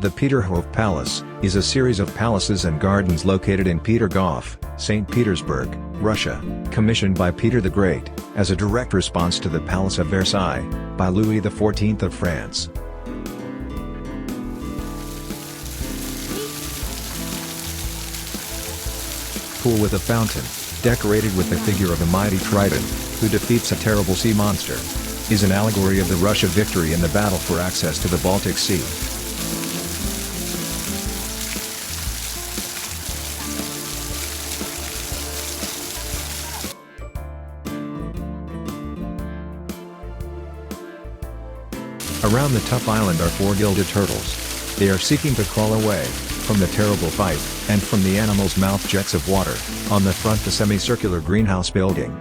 The Peterhof Palace is a series of palaces and gardens located in Petergof, St. Petersburg, Russia, commissioned by Peter the Great, as a direct response to the Palace of Versailles, by Louis XIV of France. Pool with a fountain, decorated with the figure of a mighty trident, who defeats a terrible sea monster, is an allegory of the Russia victory in the battle for access to the Baltic Sea. Around the tough island are four gilded turtles. They are seeking to crawl away from the terrible fight, and from the animal's mouth jets of water. On the front, the semicircular greenhouse building.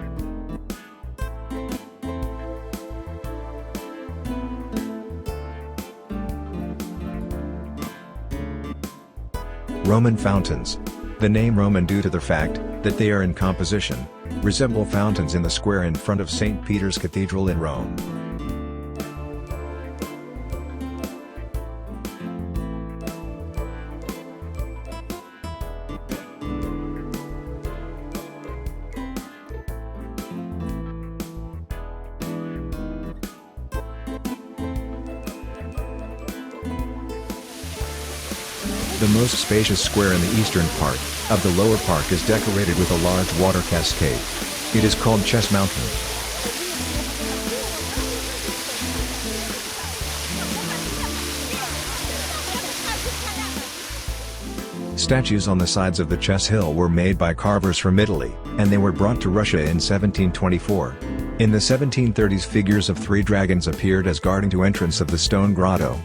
Roman fountains. The name Roman due to the fact that they are in composition, resemble fountains in the square in front of St. Peter's Cathedral in Rome. The most spacious square in the eastern part of the lower park is decorated with a large water cascade. It is called Chess Mountain. Statues on the sides of the Chess Hill were made by carvers from Italy, and they were brought to Russia in 1724. In the 1730s, figures of three dragons appeared as guarding the entrance of the stone grotto.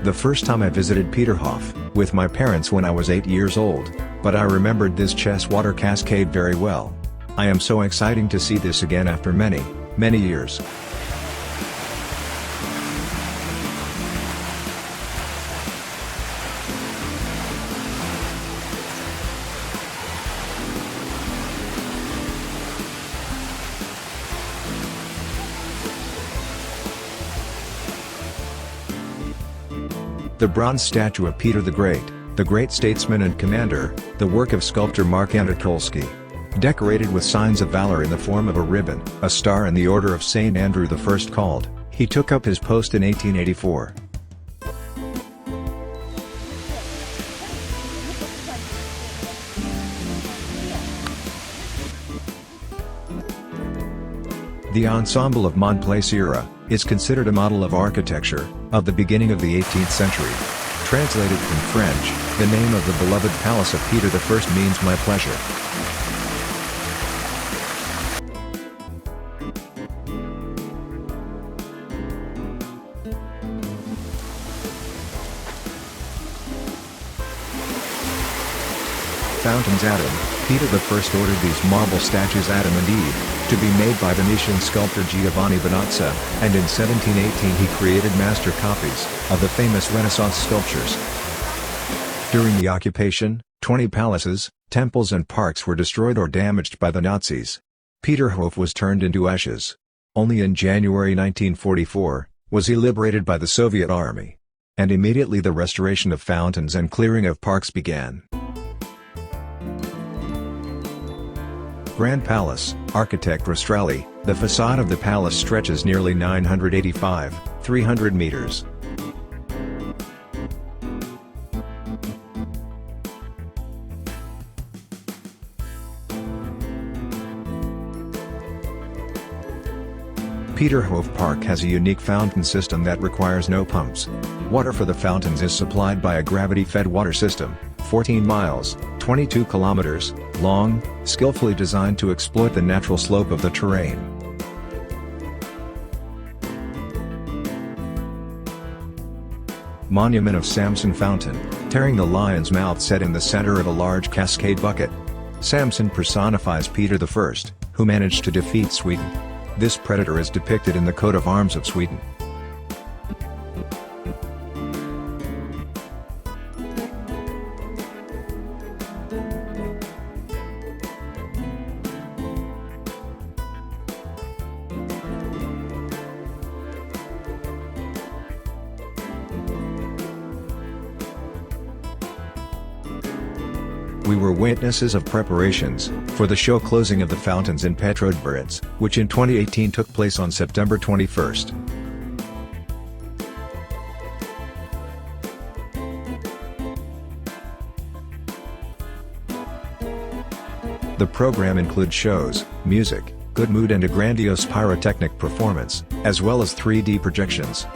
The first time I visited Peterhof, with my parents when I was 8 years old, but I remembered this chess water cascade very well. I am so excited to see this again after many, many years. The bronze statue of Peter the Great statesman and commander, the work of sculptor Mark Anatolsky. Decorated with signs of valor in the form of a ribbon, a star and the Order of St. Andrew I called. He took up his post in 1884. The ensemble of Montplaisir is considered a model of architecture of the beginning of the 18th century. Translated from French, the name of the beloved Palace of Peter I means my pleasure. Fountains. Adam. Peter I ordered these marble statues Adam and Eve to be made by Venetian sculptor Giovanni Benozza, and in 1718 he created master copies of the famous Renaissance sculptures. During the occupation, 20 palaces, temples and parks were destroyed or damaged by the Nazis. Peterhof was turned into ashes. Only in January 1944 was he liberated by the Soviet army. And immediately the restoration of fountains and clearing of parks began. Grand Palace, architect Rastrelli. The facade of the palace stretches nearly 300 meters. Peterhof Park has a unique fountain system that requires no pumps. Water for the fountains is supplied by a gravity-fed water system, 14 miles, 22 kilometers, long, skillfully designed to exploit the natural slope of the terrain. Monument of Samson Fountain, tearing the lion's mouth set in the center of a large cascade bucket. Samson personifies Peter I, who managed to defeat Sweden. This predator is depicted in the coat of arms of Sweden. We were witnesses of preparations for the show closing of the fountains in Petrodvorets, which in 2018 took place on September 21st. The program includes shows, music, good mood and a grandiose pyrotechnic performance, as well as 3D projections.